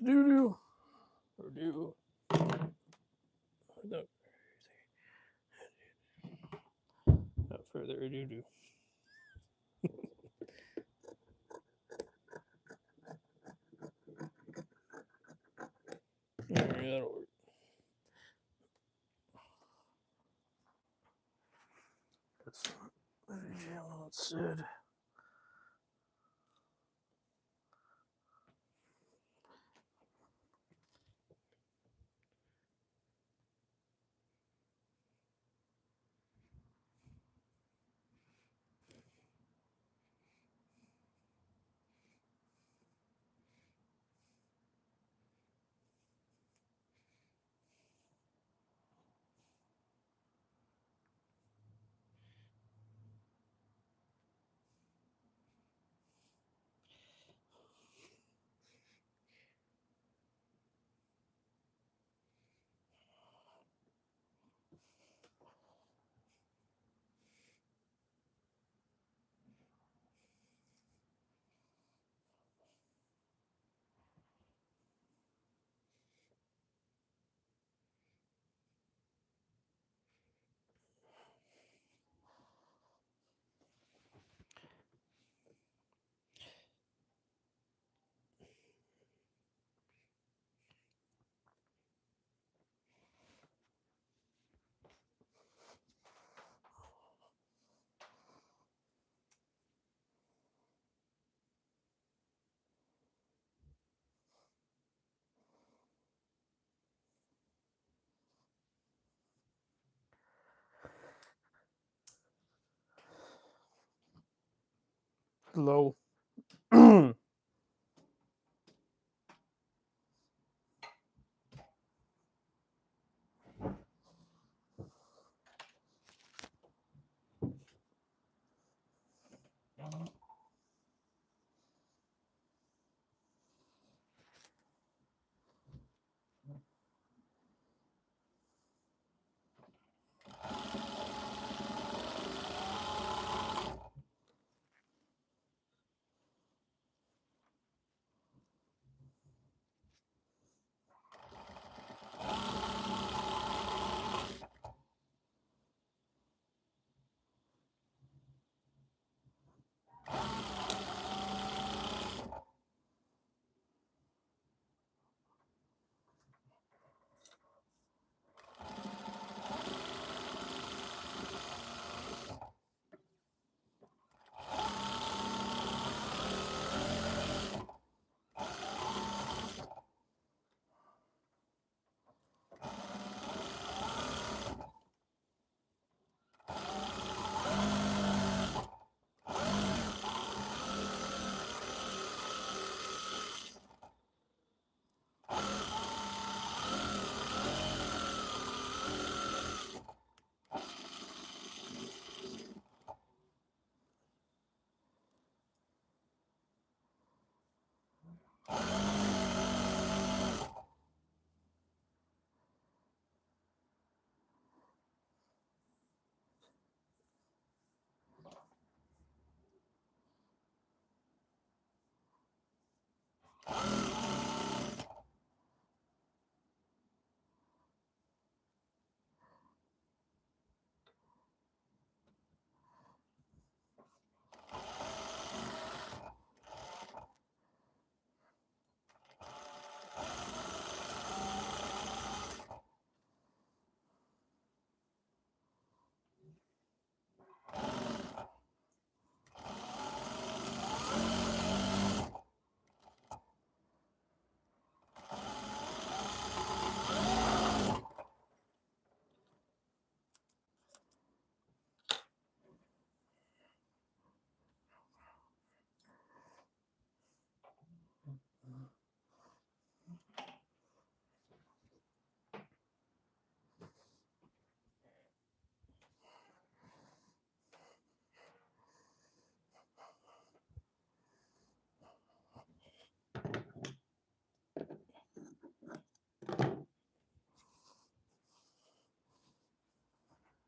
do or do. Without further ado. Alright, that'll work. That's not channel instead. Hello.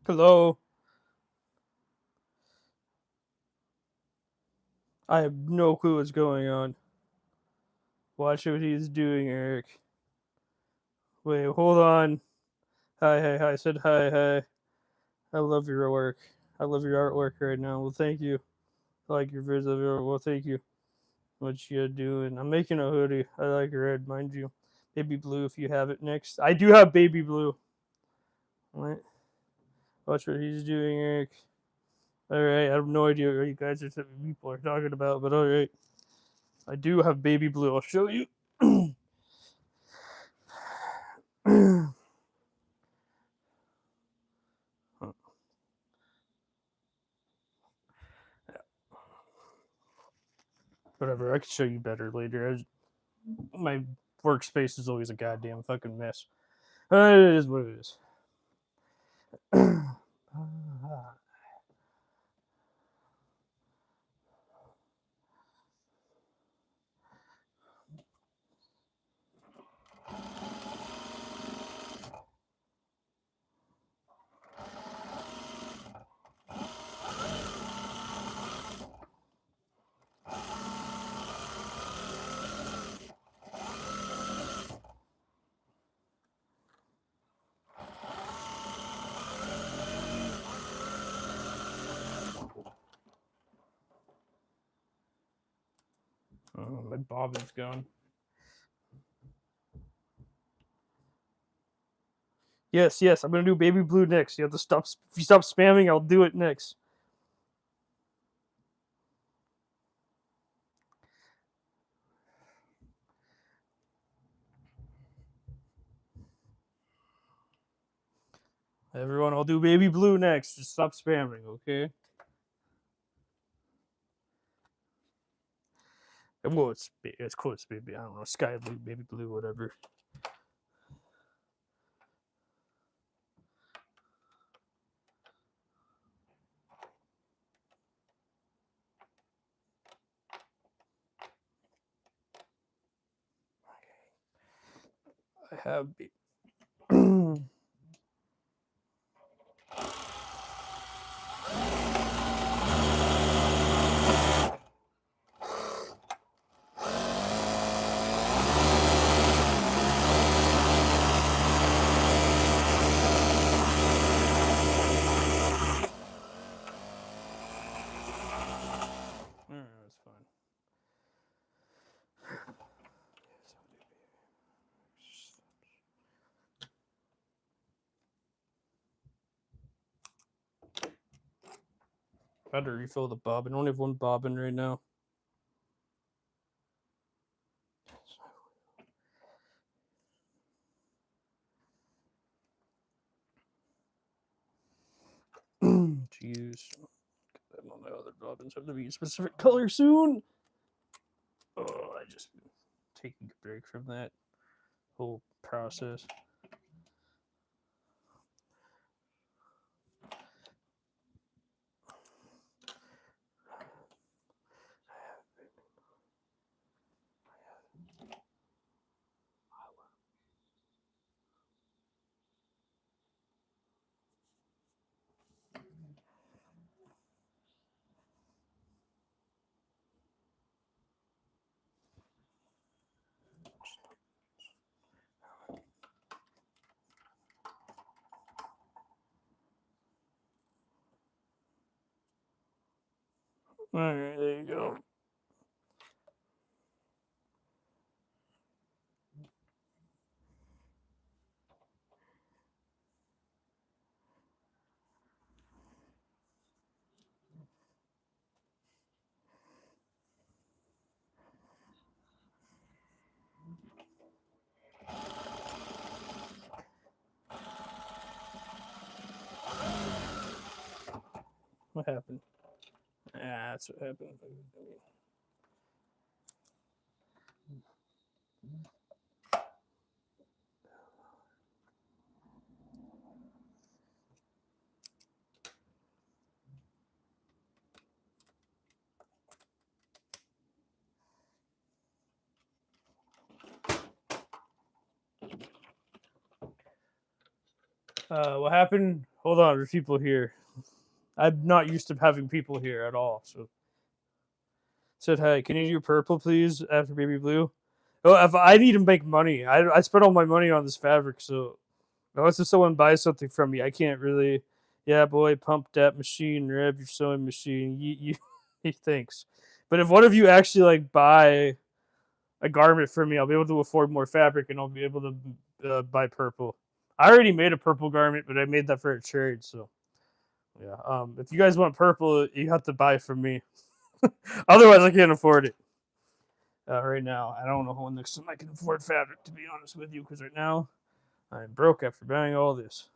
Hello. I have no clue what's going on. Watch what he's doing, Eric. Wait, hold on. Hi. I said hi. I love your work. I love your artwork right now. Well, thank you. I like your vids of your. Well, thank you. What you doing? I'm making a hoodie. I like red, mind you. Baby blue if you have it next. I do have baby blue. What? Watch what he's doing, Eric. Alright, I have no idea what you guys are people are talking about, but alright. I do have baby blue. I'll show you. Whatever, I can show you better later. My workspace is always a goddamn fucking mess. It is what it is. Oh, my bobbin's gone. Yes, I'm gonna do baby blue next. You have to stop. If you stop spamming, I'll do it next. Everyone, I'll do baby blue next. Just stop spamming, okay? Well, it's close, baby. I don't know, sky blue, baby blue, whatever. I have. That's fine. I had to refill the bobbin. I only have one bobbin right now. Jeez. I don't know, other bobbins have to be a specific color soon. Oh, I just taking a break from that whole process. Alright, there you go. What happened? Ah, that's what happened. What happened? Hold on, there's people here. I'm not used to having people here at all. So said, "Hey, can you do purple, please?" After baby blue. Oh, if I need to make money, I spent all my money on this fabric, so unless if someone buys something from me, I can't really. Yeah, boy, pump that machine, rev your sewing machine. He thinks. But if one of you actually like buy a garment from me, I'll be able to afford more fabric, and I'll be able to buy purple. I already made a purple garment, but I made that for a trade. So yeah, if you guys want purple, you have to buy from me. Otherwise, I can't afford it. Right now, I don't know when next time I can afford fabric. To be honest with you, because right now I'm broke after buying all this.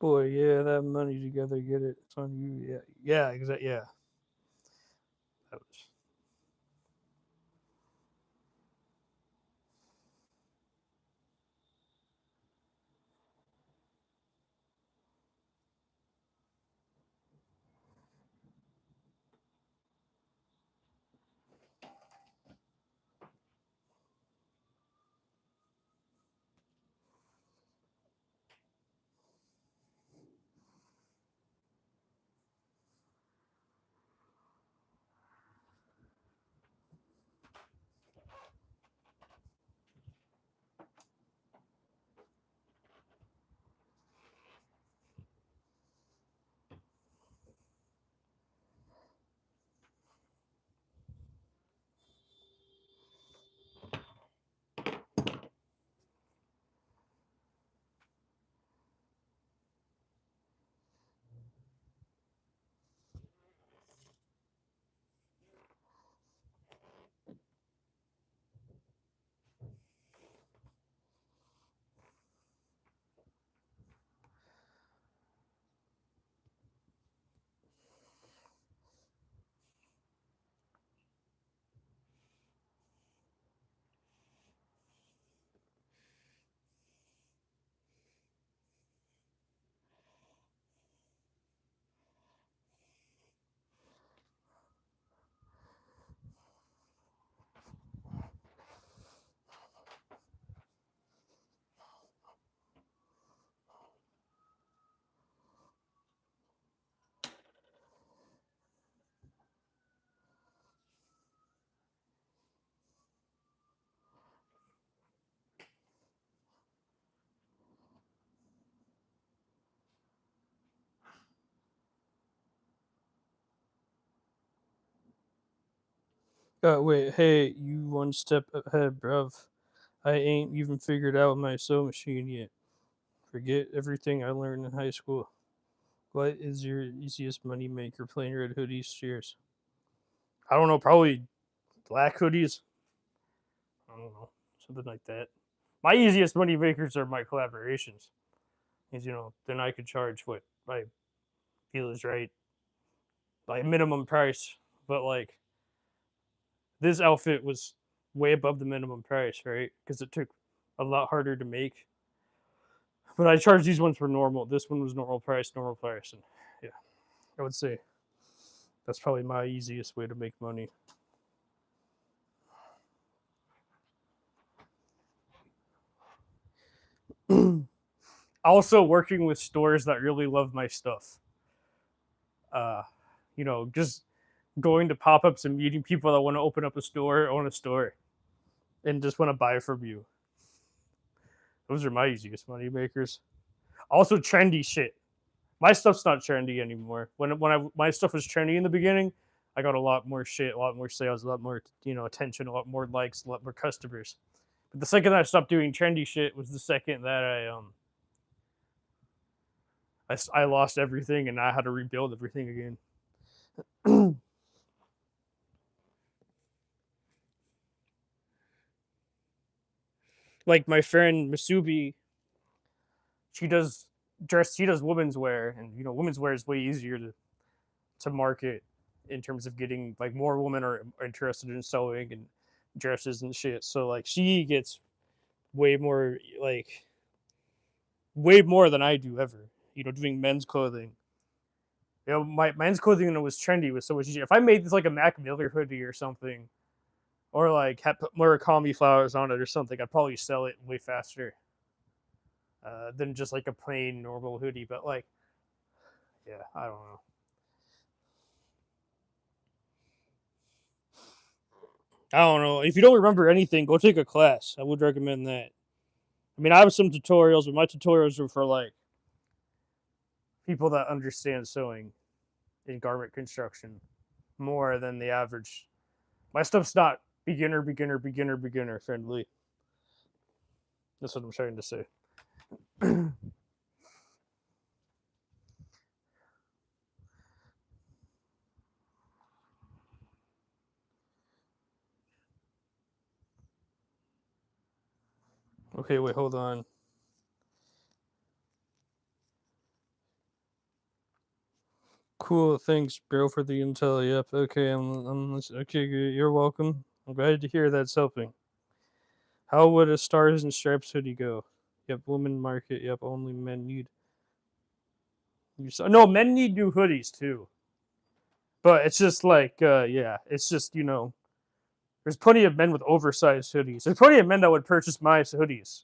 Boy, yeah, that money together, get it. It's on you. Yeah, yeah, exactly. Yeah, that was. Wait, hey, you one step ahead, bruv. I ain't even figured out my sew machine yet. Forget everything I learned in high school. What is your easiest money maker? Plain red hoodies? Cheers. I don't know, probably black hoodies. I don't know, something like that. My easiest money makers are my collaborations. Because, then I could charge what I feel is right, like minimum price. But like this outfit was way above the minimum price, right? Because it took a lot harder to make. But I charged these ones for normal. This one was normal price, and yeah, I would say That's probably my easiest way to make money. Also, working with stores that really love my stuff. Just going to pop ups and meeting people that want to open up a store, own a store, and just want to buy from you. Those are my easiest money makers. Also, trendy shit. My stuff's not trendy anymore. My stuff was trendy in the beginning, I got a lot more shit, a lot more sales, a lot more attention, a lot more likes, a lot more customers. But the second I stopped doing trendy shit was the second that I lost everything and I had to rebuild everything again. Like my friend Masubi, she does she does women's wear, and women's wear is way easier to market in terms of getting like more women are interested in sewing and dresses and shit. So like she gets way more like way more than I do ever. Doing men's clothing. My men's clothing when it was trendy was so much easier. If I made this like a Mac Miller hoodie or something, or like had put Murakami flowers on it or something, I'd probably sell it way faster than just like a plain normal hoodie. But like, yeah, I don't know. I don't know. If you don't remember anything, go take a class. I would recommend that. I mean, I have some tutorials, but my tutorials are for like people that understand sewing in garment construction more than the average. My stuff's not beginner friendly. That's what I'm trying to say. Okay, wait, hold on. Cool, thanks, bro, for the intel. Yep. Okay, I'm okay. Good. You're welcome. I'm glad to hear that's helping. How would a stars and stripes hoodie go? Yep, women market. Yep, only men need. No, men need new hoodies too. But it's just like, yeah, it's just there's plenty of men with oversized hoodies. There's plenty of men that would purchase my hoodies.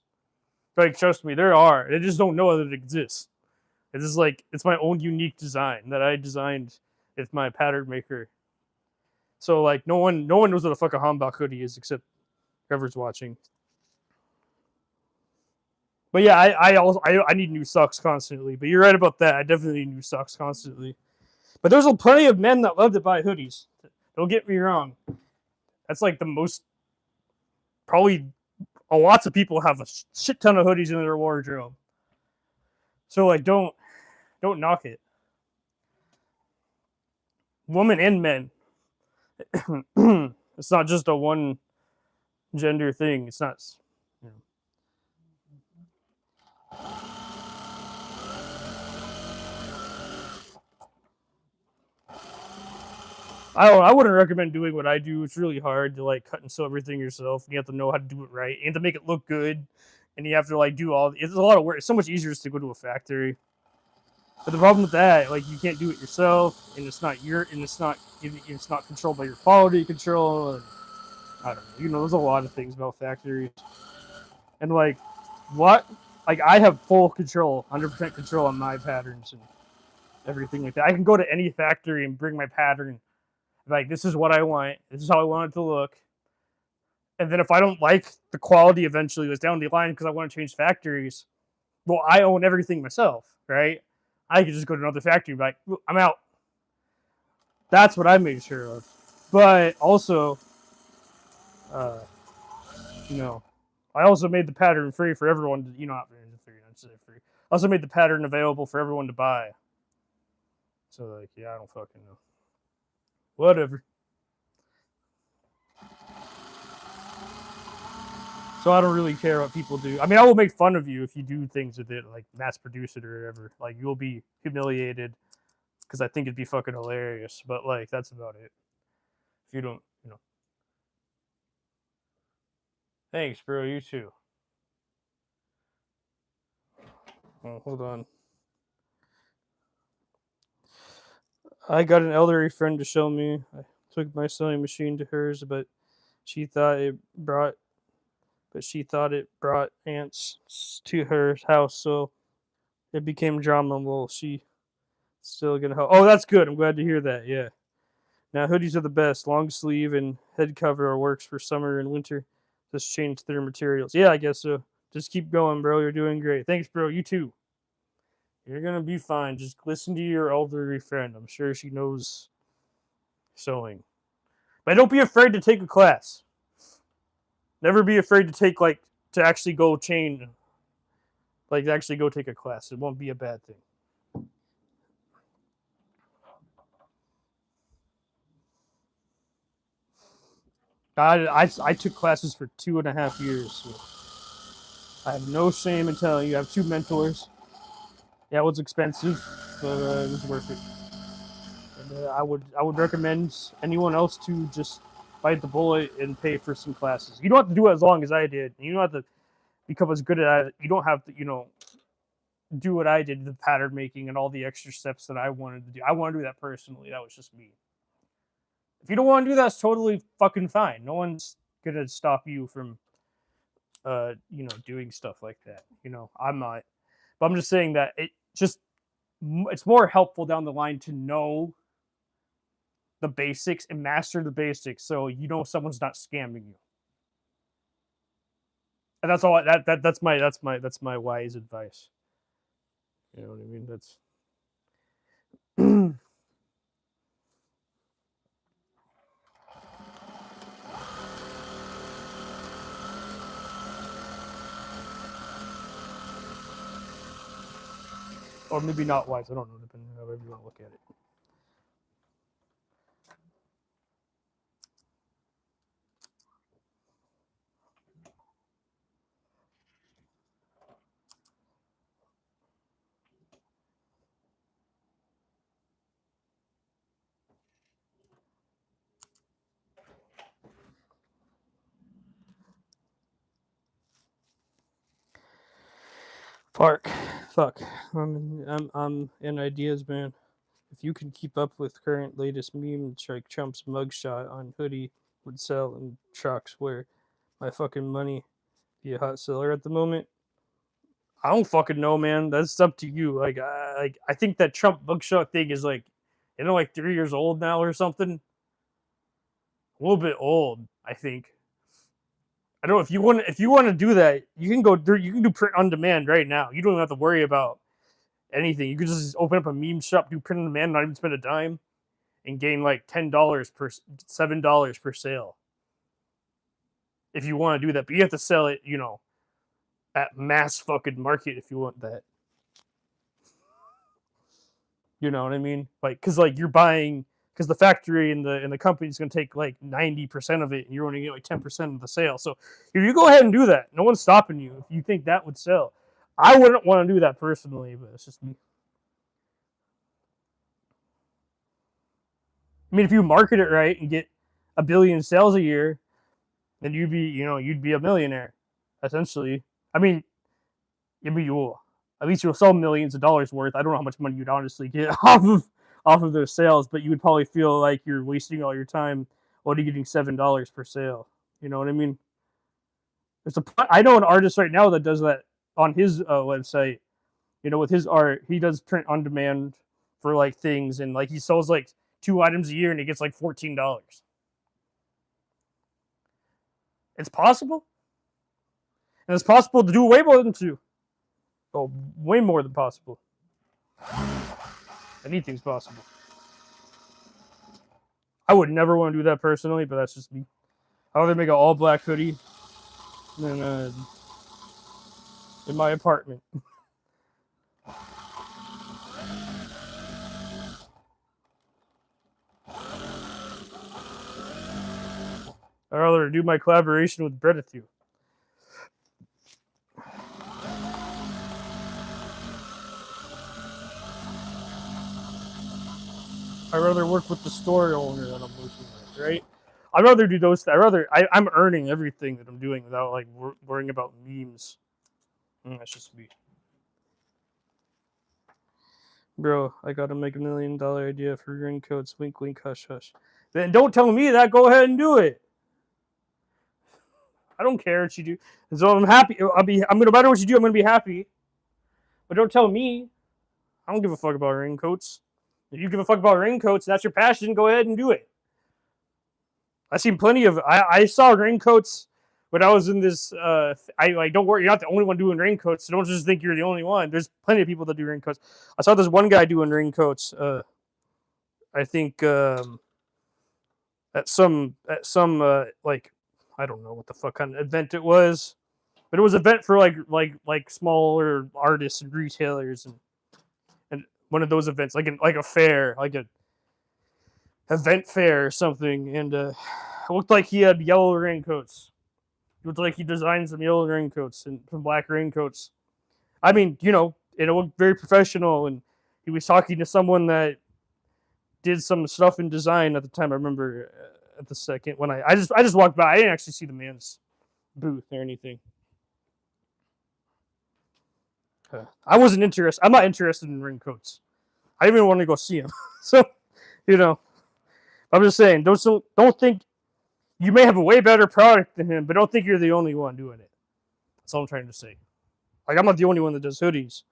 Like, trust me, there are. They just don't know that it exists. It's just like it's my own unique design that I designed with my pattern maker. So like, no one knows what a fucking Hambach hoodie is except whoever's watching. But yeah, I need new socks constantly. But you're right about that. I definitely need new socks constantly. But there's plenty of men that love to buy hoodies. Don't get me wrong. That's like the most probably lots of people have a shit ton of hoodies in their wardrobe. So like don't knock it. Women and men. It's not just a one gender thing. It's not. You know. I wouldn't recommend doing what I do. It's really hard to like cut and sew everything yourself. You have to know how to do it right and to make it look good. And you have to like do all. It's a lot of work. It's so much easier just to go to a factory. But the problem with that, like, you can't do it yourself, and it's not it's not controlled by your quality control. And I don't know. There's a lot of things about factories, and like, what, like, I have full control, 100% control on my patterns and everything like that. I can go to any factory and bring my pattern. Like, this is what I want. This is how I want it to look. And then if I don't like the quality, eventually was down the line because I want to change factories. Well, I own everything myself, right? I could just go to another factory and be like, I'm out. That's what I made sure of. But also, uh, I also made the pattern free for everyone to, not free, not free. I also made the pattern available for everyone to buy. So, like, yeah, I don't fucking know. Whatever. So I don't really care what people do. I mean, I will make fun of you if you do things with it, like mass produce it or whatever. Like, you'll be humiliated because I think it'd be fucking hilarious. But like, that's about it. If you don't, Thanks, bro. You too. Oh, hold on. I got an elderly friend to show me. I took my sewing machine to hers, but she thought it brought ants to her house, so it became drama. Well, she still gonna help. Oh, that's good. I'm glad to hear that. Yeah. Now hoodies are the best. Long sleeve and head cover works for summer and winter. Just change their materials. Yeah, I guess so. Just keep going, bro. You're doing great. Thanks, bro. You too. You're gonna be fine. Just listen to your elderly friend. I'm sure she knows sewing. But don't be afraid to take a class. Never be afraid to take to actually go chain actually go take a class. It won't be a bad thing. I took classes for 2.5 years. So I have no shame in telling you I have two mentors. Yeah, it was expensive, but it was worth it. And, I would recommend anyone else to just bite the bullet and pay for some classes. You don't have to do it as long as I did. You don't have to become as good at it. You don't have to do what I did, the pattern making and all the extra steps that I wanted to do. I want to do that personally. That was just me. If you don't want to do that, it's totally fucking fine. No one's gonna stop you from doing stuff like that. I'm not. But I'm just saying that it's more helpful down the line to know the basics and master the basics so someone's not scamming you. And that's all that's my wise advice. You know what I mean? That's or maybe not wise. I don't know, depending on however you want to look at it. Park. Fuck. I'm in ideas, man. If you can keep up with current latest memes like Trump's mugshot on hoodie would sell in trucks where my fucking money be a hot seller at the moment. I don't fucking know, man. That's up to you. I think that Trump mugshot thing is like 3 years old now or something. A little bit old, I think. I don't know if you want to do that, you can do print on demand right now. You don't even have to worry about anything. You could just open up a meme shop, do print on demand, not even spend a dime, and gain like $7 per sale. If you want to do that, but you have to sell it, at mass fucking market if you want that. You know what I mean? Because you're buying, because the factory and the company is going to take like 90% of it, and you're only get like 10% of the sale. So if you go ahead and do that, no one's stopping you. If you think that would sell, I wouldn't want to do that personally, but it's just me. I mean, if you market it right and get a billion sales a year, then you'd be a millionaire, essentially. I mean, you will. At least you'll sell millions of dollars worth. I don't know how much money you'd honestly get off of those sales, but you would probably feel like you're wasting all your time only getting $7 per sale. You know what I mean? I know an artist right now that does that on his website. With his art, he does print on demand for like things, and like he sells like 2 items a year, and he gets like $14. It's possible, and it's possible to do way more than two. Oh, way more than possible. Anything's possible. I would never want to do that personally, but that's just me. I'd rather make an all black hoodie than in my apartment. I'd rather do my collaboration with Bredithue. I'd rather work with the store owner that I'm working with, right? I'd rather do those. I'm earning everything that I'm doing without like worrying about memes. That's just me. Bro, I gotta make $1 million idea for raincoats. Wink, wink, hush, hush. Then don't tell me that. Go ahead and do it. I don't care what you do. So I'm happy. I'm gonna, no matter what you do, I'm gonna be happy. But don't tell me. I don't give a fuck about raincoats. If you give a fuck about raincoats, that's your passion. Go ahead and do it. I've seen plenty of. I saw raincoats when I was in this. I like. Don't worry, you're not the only one doing raincoats. So don't just think you're the only one. There's plenty of people that do raincoats. I saw this one guy doing raincoats. I think at some like I don't know what the fuck kind of event it was, but it was an event for like smaller artists and retailers and one of those events like a fair like a event fair or something, and it looked like he had yellow raincoats. It looked like he designed some yellow raincoats and some black raincoats. I mean, it looked very professional, and he was talking to someone that did some stuff in design at the time. I remember at the second when I just walked by. I didn't actually see the man's booth or anything. I wasn't interested. I'm not interested in raincoats. I even want to go see him. So, you know, I'm just saying, don't think you may have a way better product than him, but don't think you're the only one doing it. That's all I'm trying to say. Like, I'm not the only one that does hoodies.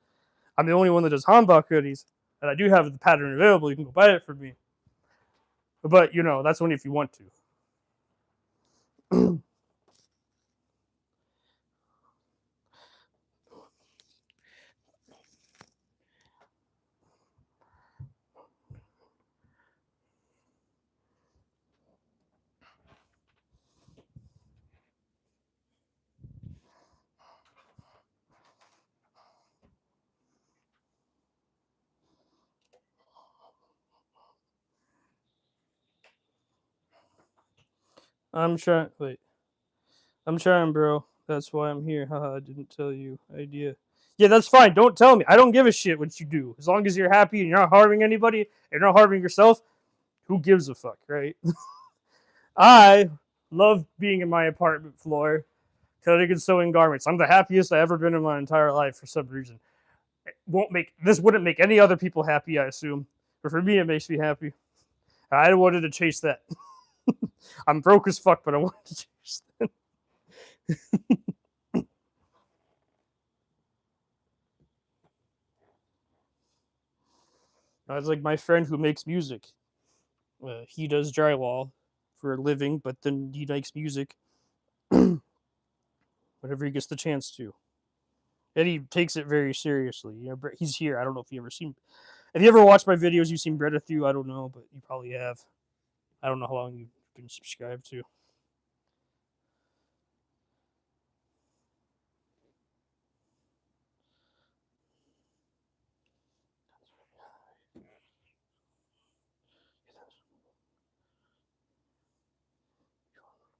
I'm the only one that does Hanbok hoodies, and I do have the pattern available. You can go buy it from me. But, that's only if you want to. I'm trying. Wait. I'm trying, bro. That's why I'm here. Haha, I didn't tell you. Idea. Yeah, that's fine. Don't tell me. I don't give a shit what you do. As long as you're happy and you're not harming anybody and you're not harming yourself, who gives a fuck, right? I love being in my apartment floor, cutting and sewing garments. I'm the happiest I've ever been in my entire life for some reason. This wouldn't make any other people happy, I assume. But for me, it makes me happy. I wanted to chase that. I'm broke as fuck, but I wanted to chase that. It's like my friend who makes music. He does drywall for a living, but then he makes music whenever he gets the chance to. And he takes it very seriously. He's here. I don't know if you ever seen. Have you ever watched my videos? You've seen Bretta through. I don't know, but you probably have. I don't know how long you've been subscribed to.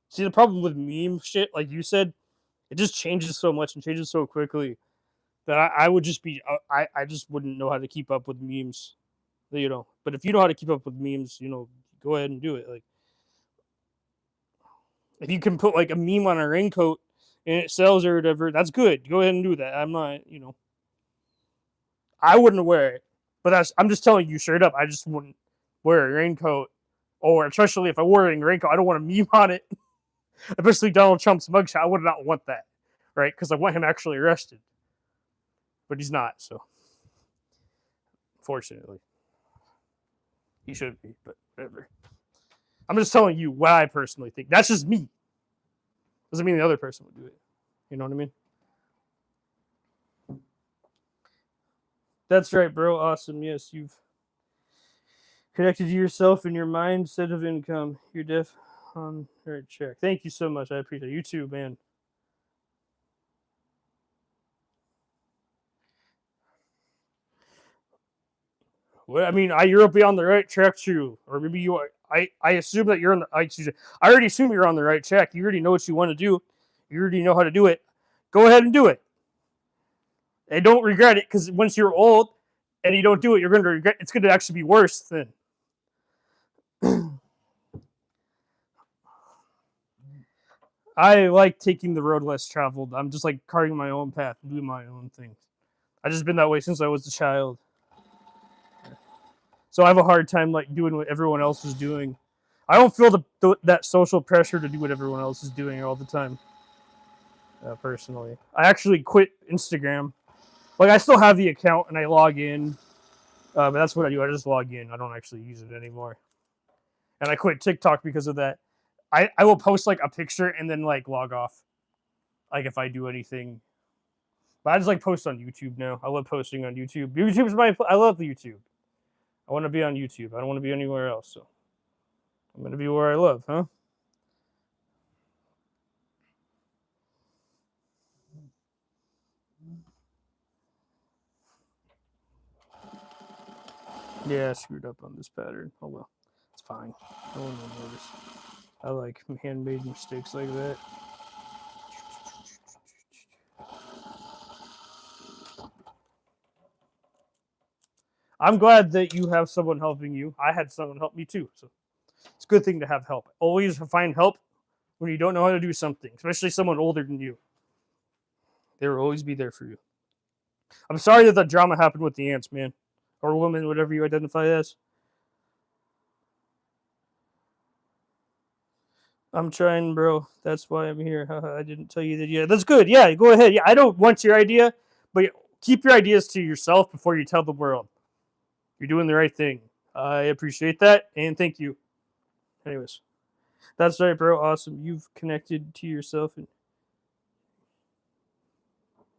See, the problem with meme shit, like you said, it just changes so much and changes so quickly that I would just be, I just wouldn't know how to keep up with memes, But if you know how to keep up with memes, go ahead and do it. Like, if you can put like a meme on a raincoat and it sells or whatever, that's good. Go ahead and do that. I'm not, I wouldn't wear it, but I'm just telling you straight up. I just wouldn't wear a raincoat, or especially if I wore a raincoat, I don't want a meme on it. Especially Donald Trump's mugshot. I would not want that, right? Because I want him actually arrested, but he's not. So, fortunately, he should be. But whatever. I'm just telling you what I personally think. That's just me. Doesn't mean the other person would do it. You know what I mean? That's right, bro. Awesome. Yes, you've connected to yourself and your mind instead of income. You're deaf on the right track. Thank you so much. I appreciate it. You too, man. Well, I mean, you're be on the right track too, or maybe you are. I assume that you're on the. I already assume you're on the right track. You already know what you want to do. You already know how to do it. Go ahead and do it, and don't regret it, because once you're old and you don't do it, you're going to regret. It's going to actually be worse then. I like taking the road less traveled. I'm just like carving my own path and doing my own things. I've just been that way since I was a child. So I have a hard time like doing what everyone else is doing. I don't feel that social pressure to do what everyone else is doing all the time. Personally, I actually quit Instagram. Like I still have the account and I log in, but that's what I do. I just log in. I don't actually use it anymore. And I quit TikTok because of that. I will post like a picture and then like log off. Like if I do anything. But I just like post on YouTube now. I love posting on YouTube. YouTube's I love the YouTube. I want to be on YouTube. I don't want to be anywhere else. So I'm gonna be where I love, huh? Yeah, I screwed up on this pattern. Oh well, it's fine. No one will notice. I like handmade mistakes like that. I'm glad that you have someone helping you. I had someone help me too, so it's a good thing to have help. Always find help when you don't know how to do something, especially someone older than you. They will always be there for you. I'm sorry that the drama happened with the ants, man, or woman, whatever you identify as. I'm trying, bro. That's why I'm here. I didn't tell you that. Yeah, that's good. Yeah, go ahead. Yeah, I don't want your idea, but keep your ideas to yourself before you tell the world. You're doing the right thing. I appreciate that, and thank you. Anyways, that's right, bro. Awesome. You've connected to yourself and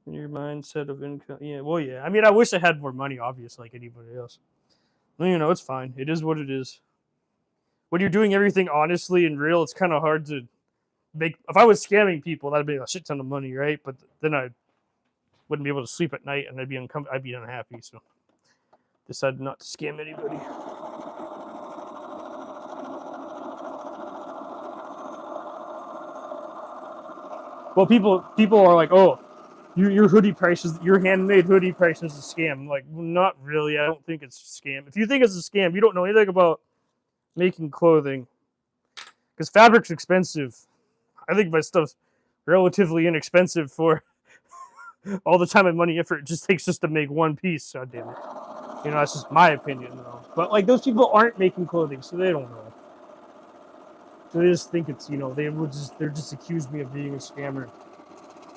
your mindset of income. Yeah, well, yeah. I mean, I wish I had more money, obviously, like anybody else. Well, it's fine. It is what it is. When you're doing everything honestly and real, it's kind of hard to make. If I was scamming people, that'd be a shit ton of money, right? But then I wouldn't be able to sleep at night, and I'd be unhappy. So decided not to scam anybody. Well, people are like, oh, your hoodie prices, your handmade hoodie price is a scam. I'm like, well, not really. I don't think it's a scam. If you think it's a scam, you don't know anything about making clothing, because fabric's expensive. I think my stuff's relatively inexpensive for all the time and money effort it just takes just to make one piece. God damn it. That's just my opinion, though. But like those people aren't making clothing, so they don't know. So they just think it's they're just accused me of being a scammer.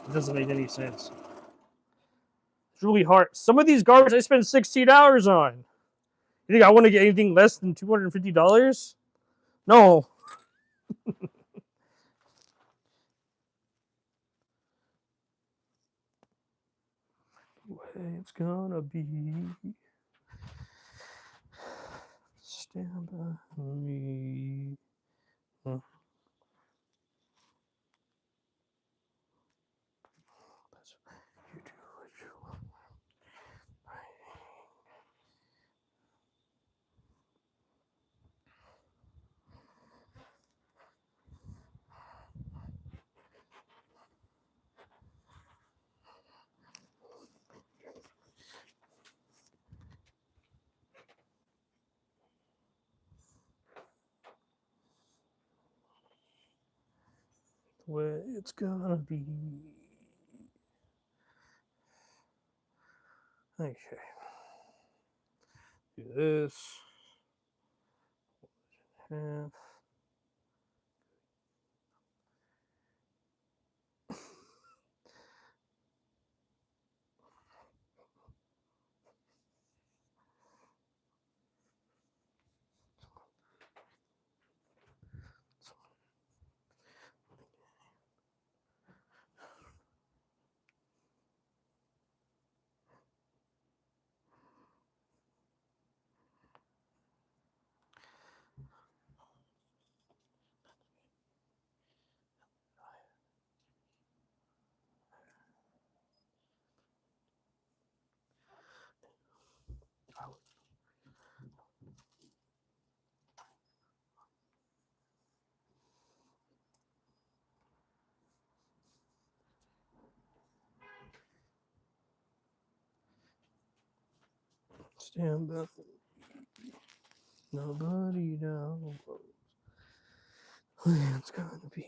It doesn't make any sense. It's really hard. Some of these garbage I spend 16 hours on. You think I want to get anything less than $250? No. It's gonna be. Stand by me. Huh. You do what you want. The way it's gonna be. Okay. Do this. Half. Stand by. Nobody knows. It's gonna be.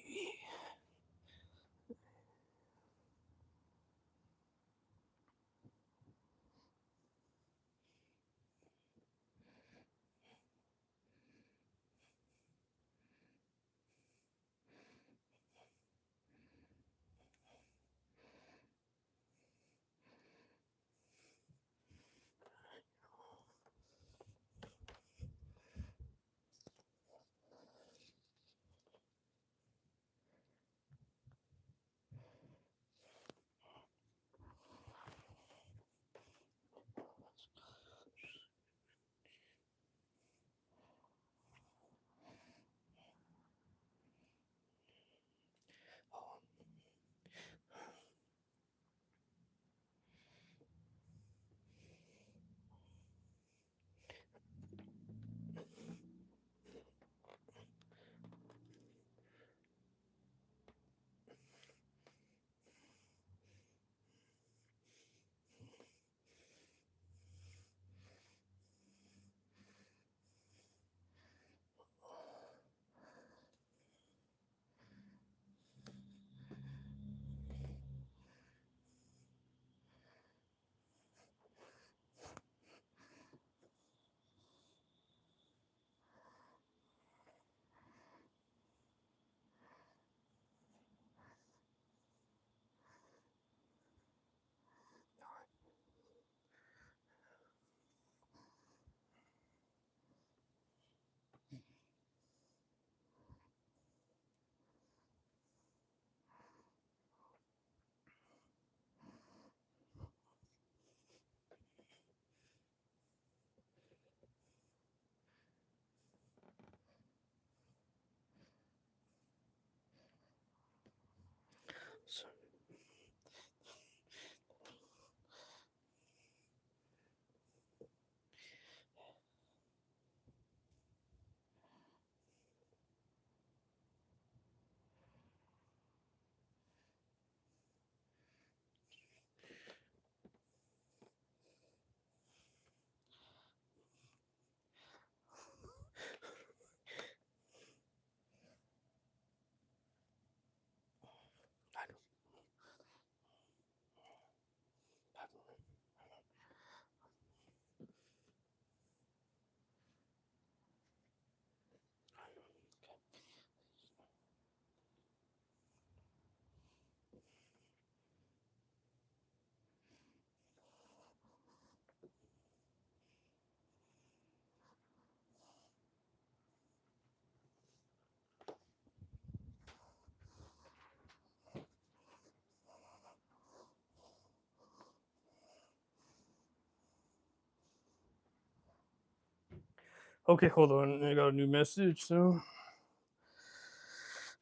Okay, hold on. I got a new message. So,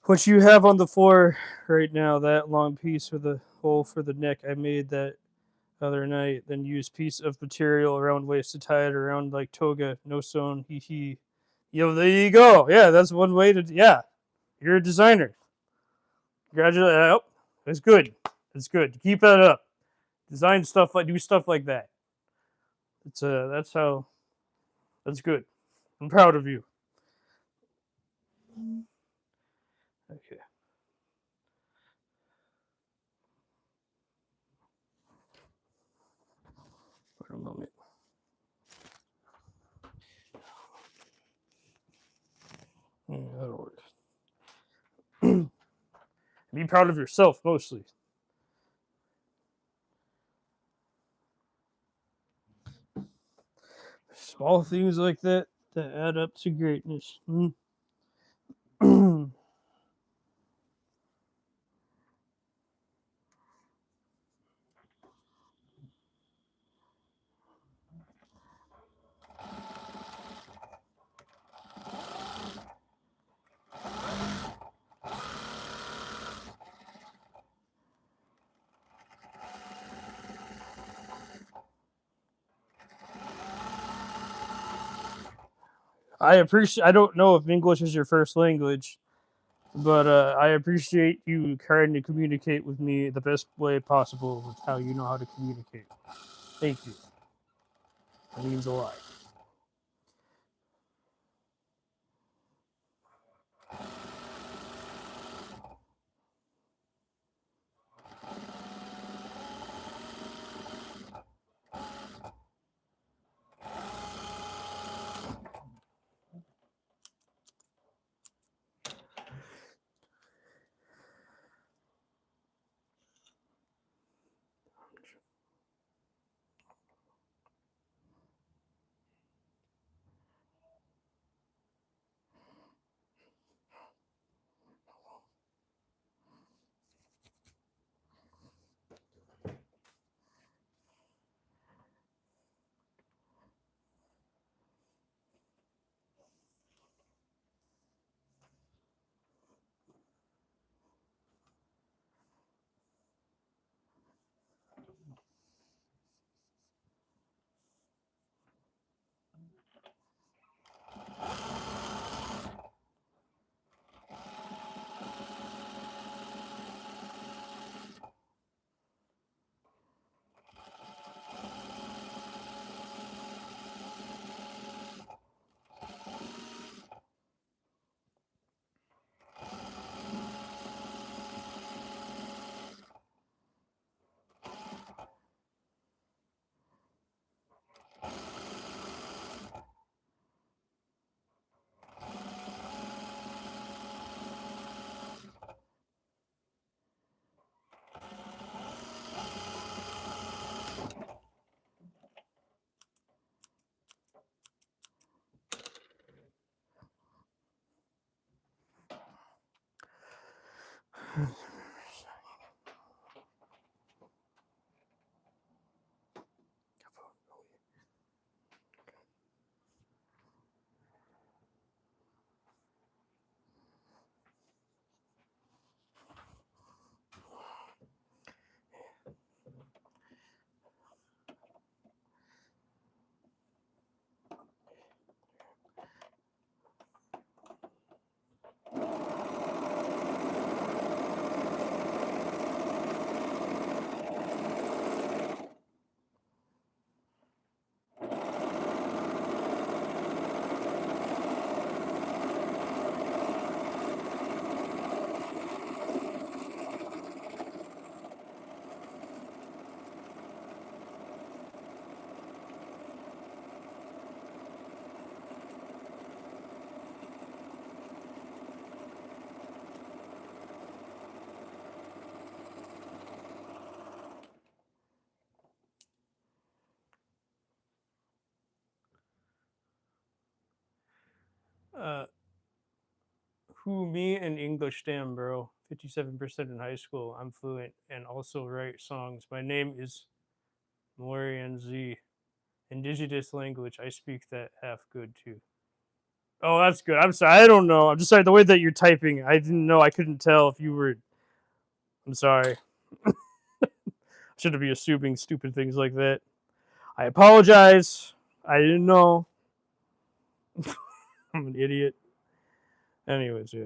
what you have on the floor right now, that long piece with the hole for the neck, I made that other night. Then used piece of material around waist to tie it around like toga. No sewn. Hee hee. Yo, there you go. Yeah, that's one way to. Yeah, you're a designer. Congratulations. Oh, that's good. That's good. Keep that up. Design stuff like do stuff like that. It's that's how. That's good. I'm proud of you. Okay. Wait a moment. Yeah, that'll work. Be proud of yourself mostly. Small things like that that add up to greatness. I appreciate. I don't know if English is your first language, but I appreciate you trying to communicate with me the best way possible with how you know how to communicate. Thank you. That means a lot. Uh, who me in English? Damn, bro. 57% in high school. I'm fluent and also write songs. My name is Morian Z. Indigenous language. I speak that half good too. Oh, that's good. I'm sorry. I don't know. I'm just sorry the way that you're typing. I didn't know. I couldn't tell if you were. I'm sorry. Shouldn't be assuming stupid things like that. I apologize. I didn't know. I'm an idiot. Anyways, yeah.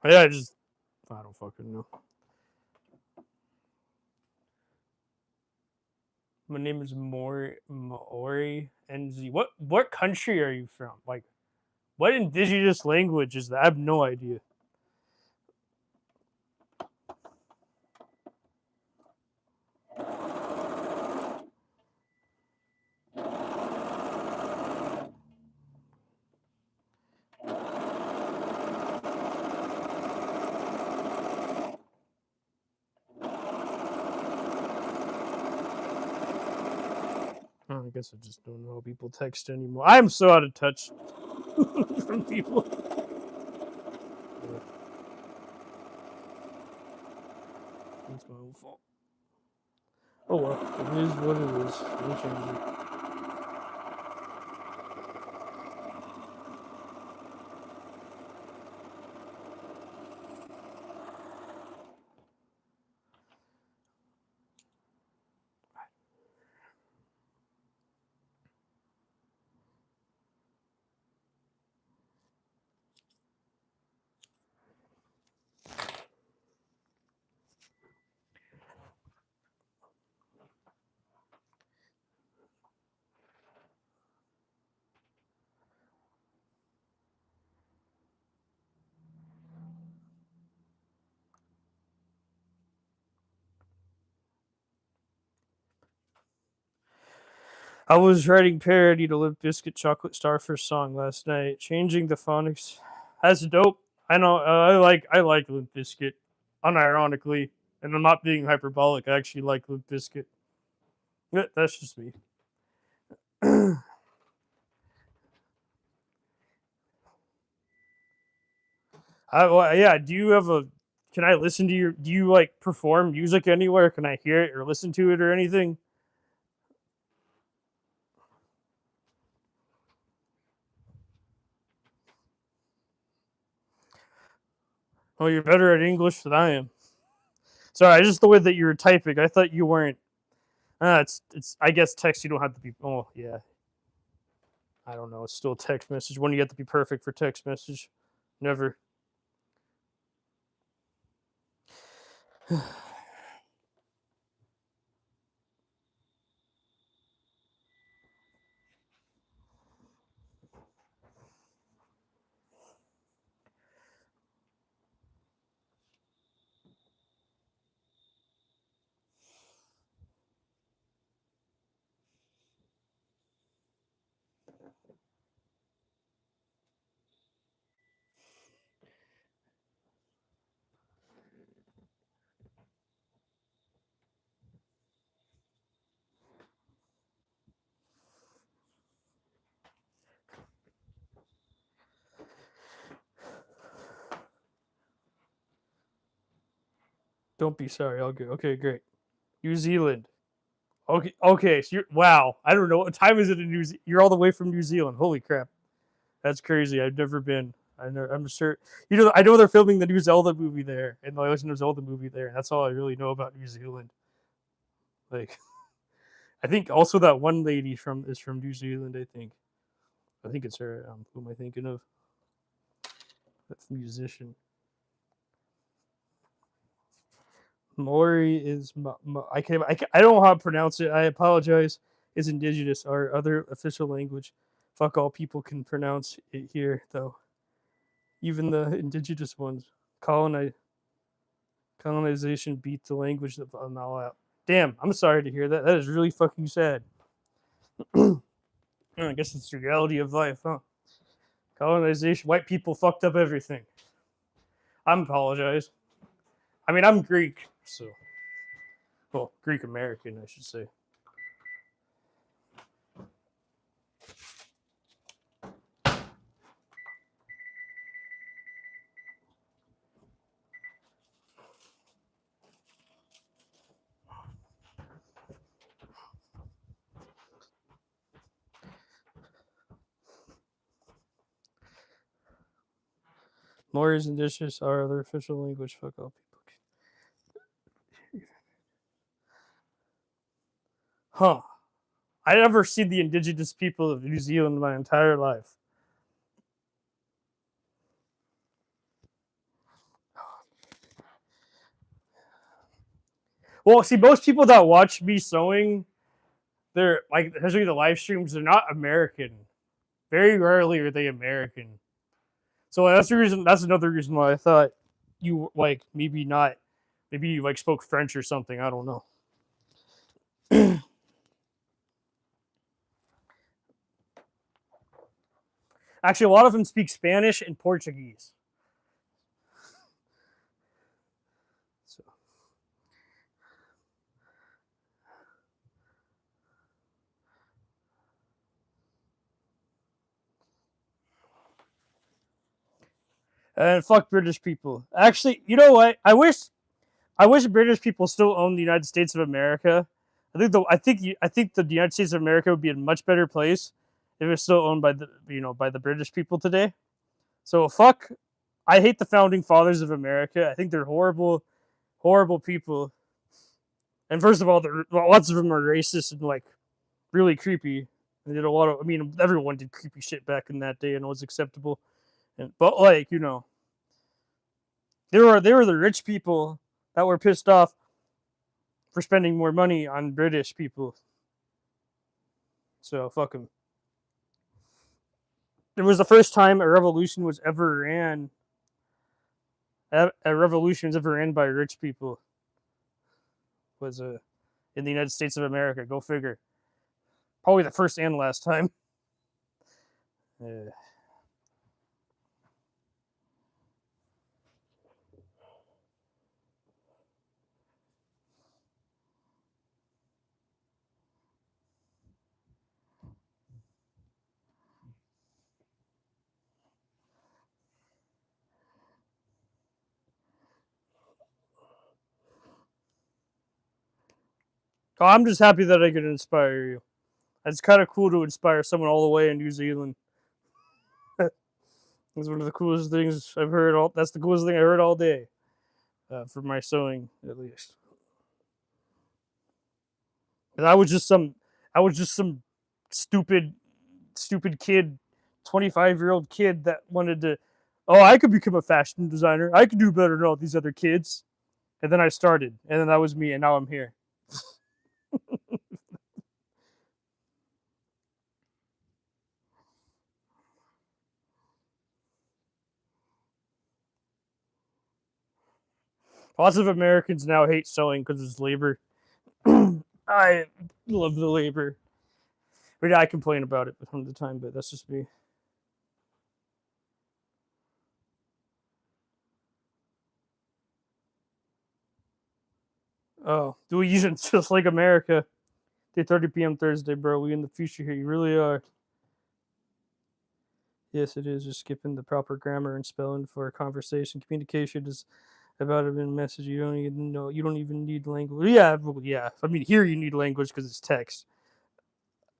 Yeah, I don't fucking know. My name is Maori NZ. What country are you from? Like, what indigenous language is that? I have no idea. Oh, I guess I just don't know how people text anymore. I'm so out of touch from people. It's my own fault. Oh well, it is what it is. We'll change it. I was writing parody to Limp Bizkit Chocolate Starfish song last night, changing the phonics. That's dope. I know. I like Limp Bizkit, unironically, and I'm not being hyperbolic. I actually like Limp Bizkit. Yeah, that's just me. Yeah. Do you have a? Can I listen to your? Do you like perform music anywhere? Can I hear it or listen to it or anything? Oh, you're better at English than I am. Sorry, just the way that you were typing. I thought you weren't. It's. I guess text you don't have to be. Oh yeah. I don't know. It's still a text message. When do you have to be perfect for text message? Never. Don't be sorry. I'll go. Okay, great. New Zealand. Okay, okay. So you're wow. I don't know what time is it in New Zealand. You're all the way from New Zealand. Holy crap, that's crazy. I've never been. I know. I'm sure. You know. I know they're filming the new Zelda movie there, and the Legend of Zelda movie there, and that's all I really know about New Zealand. Like, I think also that one lady from is from New Zealand. I think it's her. Who am I thinking of? That's the musician. Maori is I don't know how to pronounce it. I apologize. Is indigenous our other official language. Fuck all people can pronounce it here though. Even the indigenous ones. Coloni- Colonization beat the language that I'm all out. Damn, I'm sorry to hear that. That is really fucking sad. I guess it's the reality of life, huh? Colonization, white people fucked up everything. I apologize. I mean, I'm Greek, so well, Greek American, I should say. Maori's and dishes are their official language. Fuck all people. Huh. I never seen the indigenous people of New Zealand my entire life. Well, see, most people that watch me sewing, they're like, especially the live streams, they're not American. Very rarely are they American. So that's the reason. That's another reason why I thought you like maybe not. Maybe you like spoke French or something. I don't know. Actually, a lot of them speak Spanish and Portuguese. So. And fuck British people. Actually, you know what? I wish British people still owned the United States of America. I think the United States of America would be a much better place if it's still owned by the British people today. So fuck. I hate the founding fathers of America. I think they're horrible, horrible people. And first of all, lots of them are racist and like really creepy. They did a lot of. I mean, everyone did creepy shit back in that day, and it was acceptable. But like they were the rich people that were pissed off for spending more money on British people. So fuck them. It was the first time a revolution was ever ran. A revolution was ever ran by rich people. Was in the United States of America. Go figure. Probably the first and last time. Oh, I'm just happy that I could inspire you. It's kind of cool to inspire someone all the way in New Zealand. It's one of the coolest things I've heard. That's the coolest thing I heard all day, for my sewing at least. And I was just some stupid, stupid kid, 25-year-old kid that wanted to. Oh, I could become a fashion designer. I could do better than all these other kids. And then I started, and then that was me, and now I'm here. Lots of Americans now hate sewing because it's labor. I love the labor. But I complain about it from the time, but that's just me. Oh, do we use it just like America? 8:30 p.m. Thursday, bro. We in the future here. You really are. Yes, it is. Just skipping the proper grammar and spelling for a conversation. Communication is about it in a message. You don't even know. You don't even need language. Yeah, well, yeah. I mean, here you need language because it's text.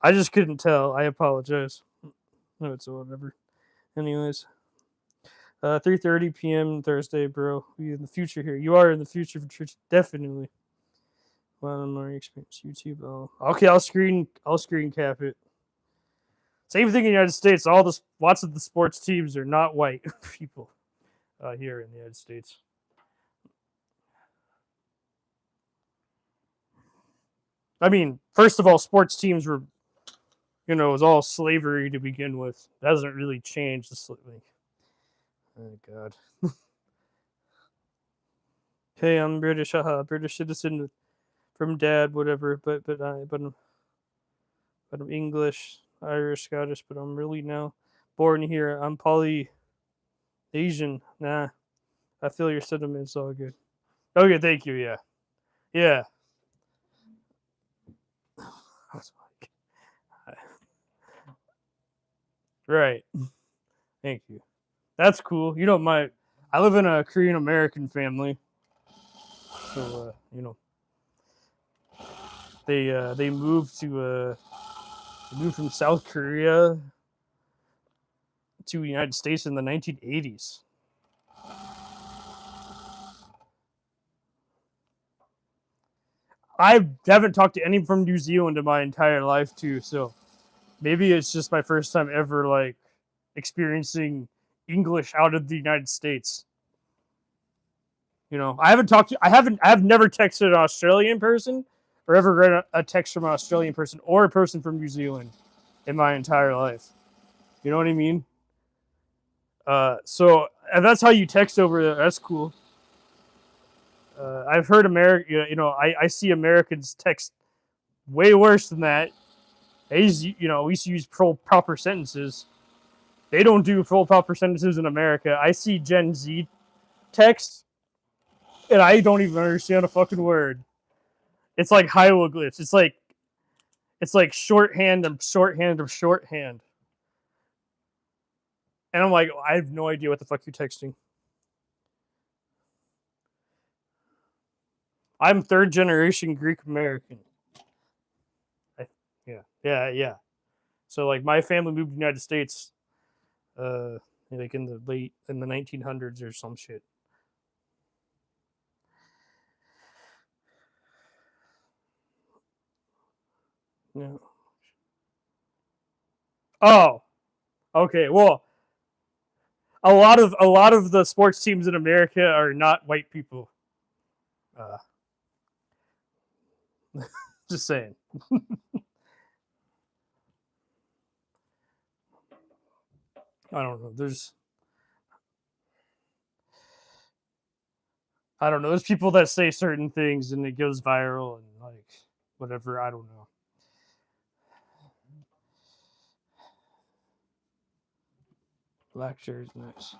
I just couldn't tell. I apologize. No, it's whatever. Anyways, 3:30 p.m. Thursday, bro. We in the future here. You are in the future for church, definitely. Well, more experience. YouTube. Oh, okay. I'll screen cap it. Same thing in the United States. Lots of the sports teams are not white people here in the United States. I mean, first of all, sports teams were, it was all slavery to begin with. That doesn't really change the slavery. Oh God. Hey, I'm British, haha, British citizen from dad, whatever. But I'm English, Irish, Scottish. But I'm really now born here. I'm poly Asian. Nah, I feel your sentiments. All good. Okay, thank you. Yeah, yeah. Right. Thank you. That's cool. I live in a Korean American family, so they moved from South Korea to the United States in the 1980s. I haven't talked to anyone from New Zealand in my entire life too, so maybe it's just my first time ever like experiencing English out of the United States. You know, I have never texted an Australian person or ever read a text from an Australian person or a person from New Zealand in my entire life. You know what I mean? So if that's how you text over there, that's cool. I've heard America, you know, I see Americans text way worse than that. They use, you know, we used to use proper sentences. They don't do full proper sentences in America. I see Gen Z text, and I don't even understand a fucking word. It's like hieroglyphs. It's like shorthand of shorthand of shorthand. And I'm like, I have no idea what the fuck you're texting. I'm third generation Greek American. Yeah. So like my family moved to the United States, like in the 1900s or some shit. Yeah. Oh, okay. Well, a lot of the sports teams in America are not white people. Uh, just saying. I don't know. I don't know. There's people that say certain things and it goes viral and like whatever. I don't know. Black shirt is nice.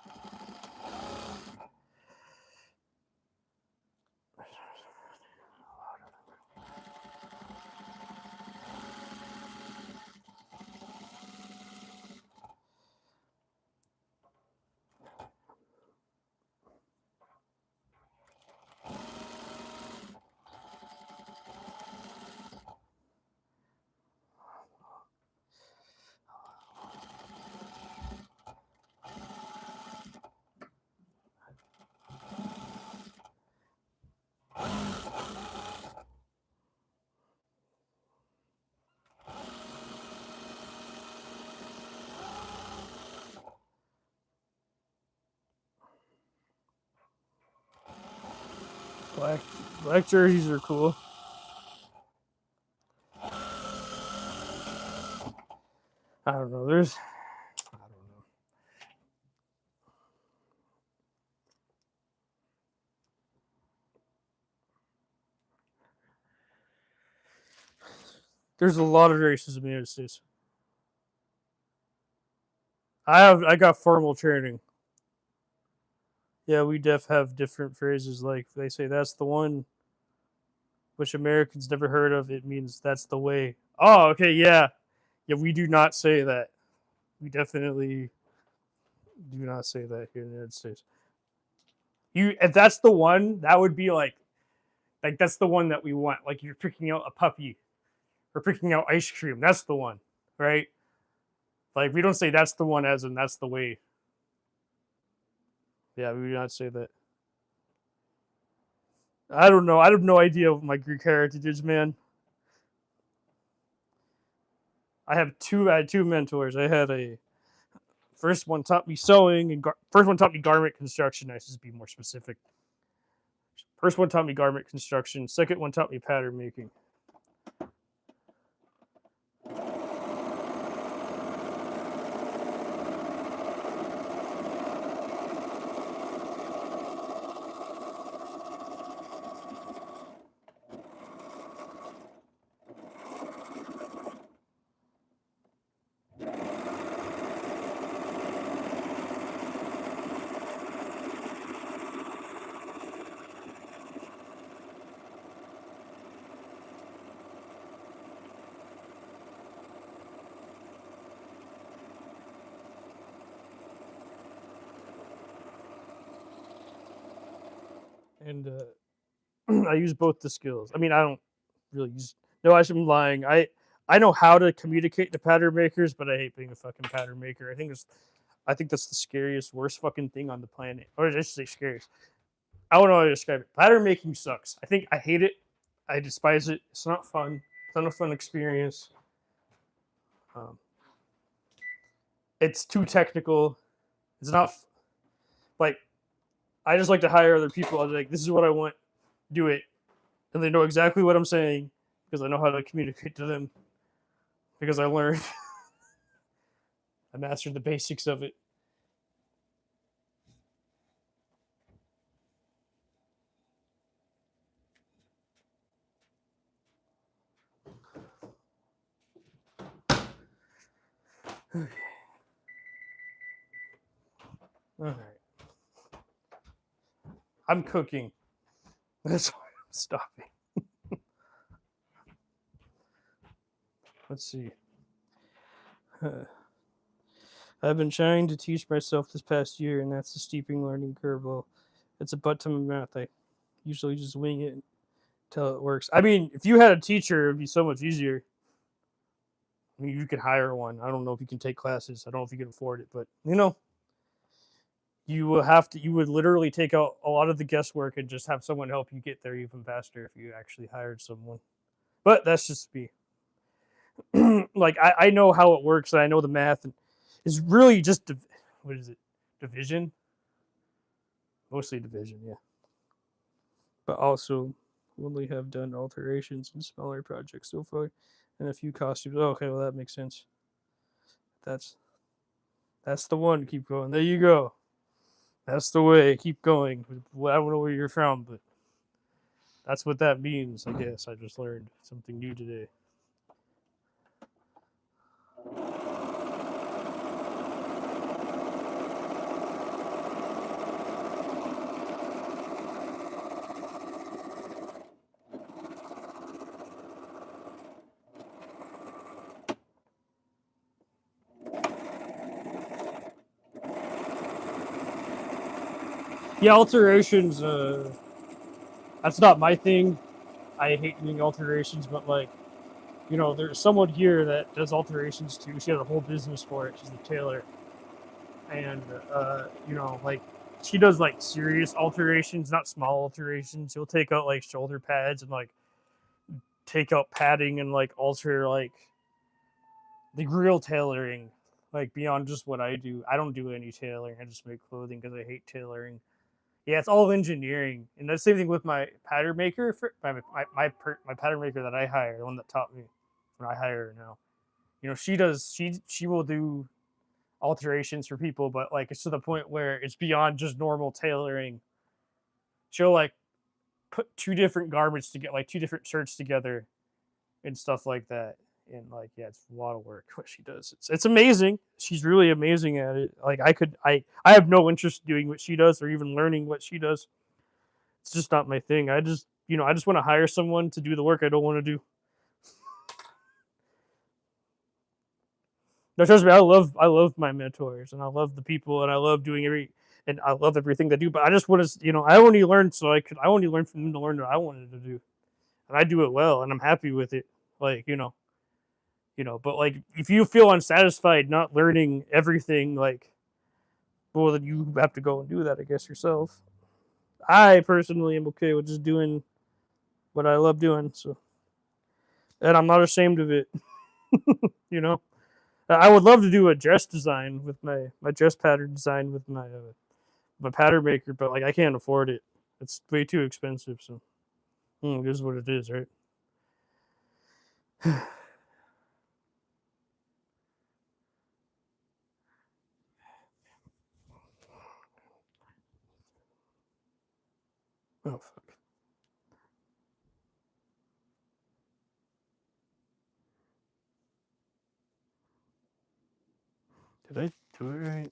Black black jerseys are cool. I don't know. I don't know. There's a lot of racism in the United States. I got formal training. Yeah, we have different phrases like they say that's the one, which Americans never heard of. It means that's the way. Oh, okay, yeah. Yeah, we do not say that. We definitely do not say that here in the United States. You if that's the one, that would be like that's the one that we want. Like you're picking out a puppy or picking out ice cream. That's the one, right? Like we don't say that's the one as in that's the way. Yeah, we do not say that. I don't know. I have no idea what my Greek heritage is, man. I had two mentors. I had a first one taught me sewing, and first one taught me garment construction. I should just be more specific. First one taught me garment construction. Second one taught me pattern making. And I use both the skills. I mean, I don't really use. No, I'm lying. I know how to communicate to pattern makers, but I hate being a fucking pattern maker. I think that's the scariest, worst fucking thing on the planet. Or I should say scariest. I don't know how to describe it. Pattern making sucks. I hate it. I despise it. It's not fun. It's not a fun experience. Um, it's too technical. It's not like I just like to hire other people. I'm like, this is what I want. Do it, and they know exactly what I'm saying because I know how to communicate to them because I learned. I mastered the basics of it. Okay. All right. I'm cooking. That's why I'm stopping. Let's see. I've been trying to teach myself this past year, and that's the steeping learning curve. Well, it's a butt ton of math. I usually just wing it until it works. I mean, if you had a teacher, it'd be so much easier. I mean, you could hire one. I don't know if you can take classes. I don't know if you can afford it, but you will have to. You would literally take out a lot of the guesswork and just have someone help you get there even faster if you actually hired someone. But that's just me. Like I know how it works, and I know the math, and it's really just what is it? Division, mostly division, yeah. But also only have done alterations in smaller projects so far, and a few costumes. Oh, okay, well that makes sense. That's that's the one. Keep going. There you go. That's the way. Keep going. I don't know where you're from, but that's what that means. I guess I just learned something new today. Yeah, alterations. That's not my thing. I hate doing alterations, but like there's someone here that does alterations too. She has a whole business for it. She's a tailor, and like she does like serious alterations, not small alterations. She'll take out like shoulder pads and like take out padding and like alter like the real tailoring, like beyond just what I do. I don't do any tailoring. I just make clothing because I hate tailoring. Yeah, it's all engineering, and that's the same thing with my pattern maker. My pattern maker that I hire, the one that taught me when I hire her now. She will do alterations for people, but like it's to the point where it's beyond just normal tailoring. She'll like put two different garments to get like two different shirts together and stuff like that. And like yeah, it's a lot of work what she does. It's amazing. She's really amazing at it. Like I have no interest in doing what she does or even learning what she does. It's just not my thing. I just want to hire someone to do the work I don't want to do. No, trust me, I love my mentors and I love the people and I love doing and I love everything they do. But I just want to, I only learned I only learned from them to learn what I wanted to do, and I do it well, and I'm happy with it. Like but like if you feel unsatisfied not learning everything, like well then you have to go and do that, I guess yourself. I personally am okay with just doing what I love doing, so and I'm not ashamed of it. you know. I would love to do a dress design with my dress pattern design with my pattern maker, but like I can't afford it. It's way too expensive. So it is what it is, right? Oh fuck! Did I do it right?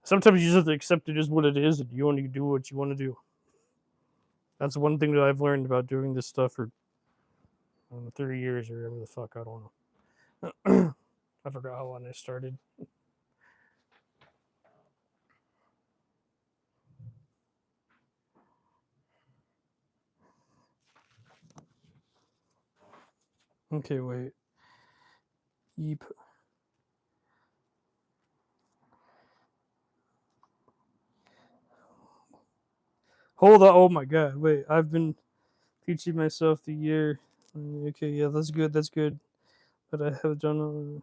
Sometimes you just have to accept it is what it is, and you only do what you want to do. That's one thing that I've learned about doing this stuff for 3 years or whatever the fuck. I don't know. I forgot how long I started. Okay, wait. Yeep. Hold on. Oh my god. Wait. I've been teaching myself the year. Okay. Yeah. That's good. That's good. But I have done.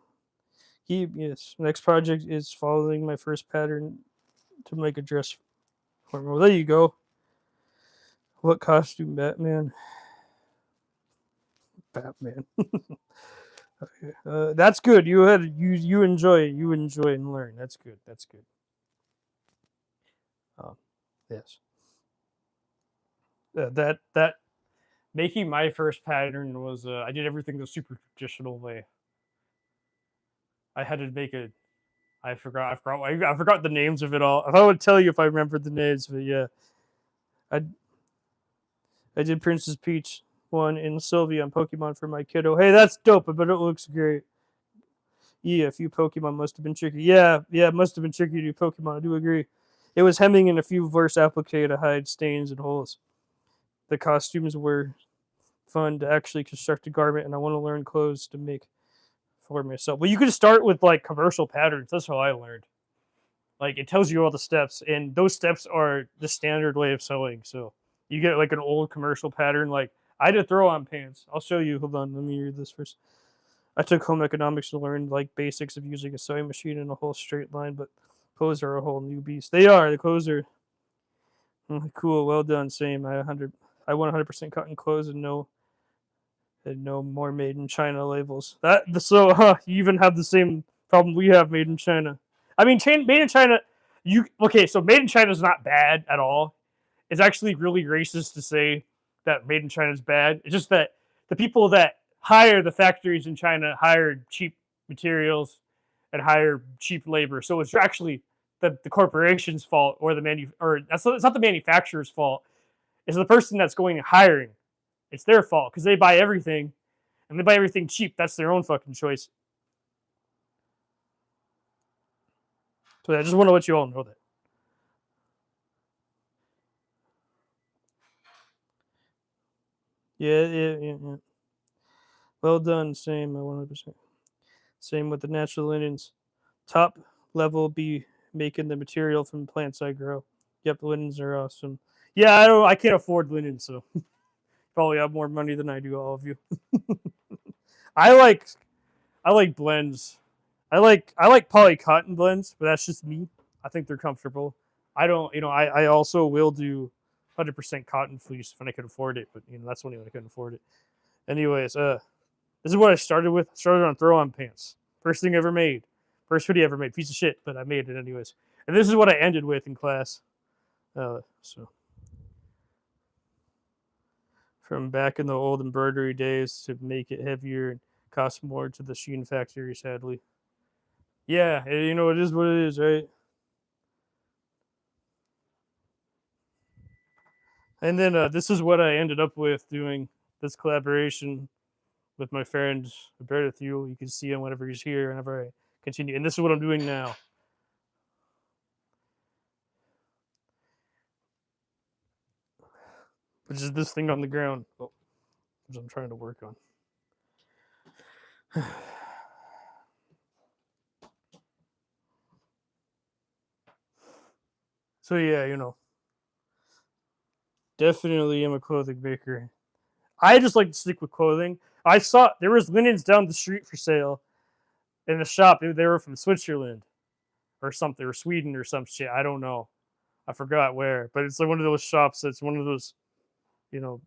Yes. Next project is following my first pattern to make a dress for me. Well, there you go. What costume? Batman. Batman. Okay. That's good. You enjoy it. You enjoy and learn. That's good. That's good. Um, yes. That making my first pattern was I did everything the super traditional way. I had to make it. I forgot the names of it all. If I would tell you if I remembered the names, but yeah, I I did Princess Peach one and Sylvia on Pokemon for my kiddo. Hey, that's dope. I bet it looks great. Yeah, a few Pokemon must have been tricky. Yeah, it must have been tricky to do Pokemon. I do agree. It was hemming and a few verse applique to hide stains and holes. The costumes were fun to actually construct a garment, and I want to learn clothes to make for myself. Well, you could start with like commercial patterns. That's how I learned. Like it tells you all the steps, and those steps are the standard way of sewing. So you get like an old commercial pattern. Like I did throw on pants. I'll show you. Hold on, let me read this first. I took home economics to learn like basics of using a sewing machine in a whole straight line, but clothes are a whole new beast. They are. The clothes are cool. Well done. Same. I 100% cotton clothes and no more made in China labels. You even have the same problem we have made in China. I mean, made in China. You okay? So made in China is not bad at all. It's actually really racist to say that made in China is bad. It's just that the people that hire the factories in China hire cheap materials and hire cheap labor. So it's actually the corporation's fault or it's not the manufacturer's fault. It's the person that's going and hiring. It's their fault because they buy everything and they buy everything cheap. That's their own fucking choice. So I just want to let you all know that. Yeah. Well done. Same. I 100%. Same with the natural linens. Top level be making the material from the plants I grow. Yep, linens are awesome. Yeah, I can't afford linens, so probably have more money than I do, all of you. I like I like blends. I like poly cotton blends, but that's just me. I think they're comfortable. I don't, I also will do 100% cotton fleece when I can afford it, but that's only when I can afford it. Anyways, this is what I started with. I started on throw on pants. First thing ever made. First hoodie ever made. Piece of shit, but I made it anyways. And this is what I ended with in class. So from back in the old embroidery days to make it heavier and cost more to the Sheen factory, sadly. Yeah, it is what it is, right? And then this is what I ended up with doing this collaboration with my friend Roberto Thiel. You can see him whenever he's here, whenever I continue. And this is what I'm doing now. Which is this thing on the ground, which I'm trying to work on. So yeah, definitely am a clothing maker. I just like to stick with clothing. I saw there was linens down the street for sale in the shop. They were from Switzerland or something, or Sweden or some shit. I don't know. I forgot where, but it's like one of those shops that's one of those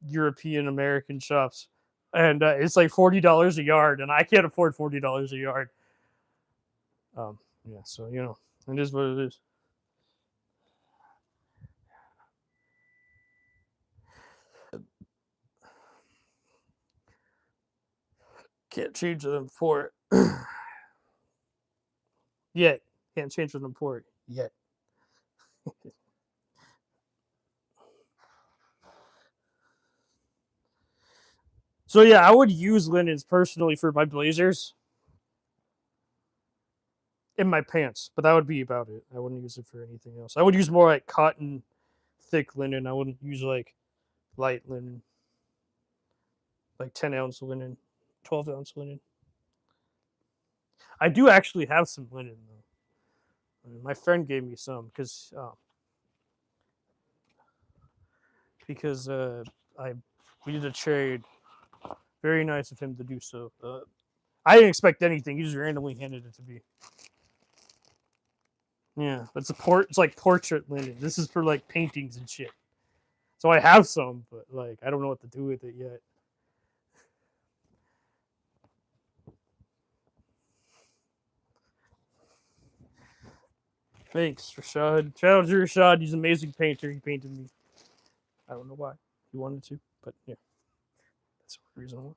European American shops, and it's like $40 a yard, and I can't afford $40 a yard. Yeah, so it is what it is. Can't change them for it yet. Can't change them for it yet. So yeah, I would use linens personally for my blazers in my pants, but that would be about it. I wouldn't use it for anything else. I would use more like cotton, thick linen. I wouldn't use like light linen, like 10-ounce linen, 12-ounce linen. I do actually have some linen though. My friend gave me some because because we did a trade. Very nice of him to do so. I didn't expect anything. He just randomly handed it to me. Yeah, it's it's like portrait linen. This is for like paintings and shit. So I have some, but like I don't know what to do with it yet. Thanks, Rashad. Shout out to Rashad. He's an amazing painter. He painted me. I don't know why he wanted to, but yeah, that's the reason why.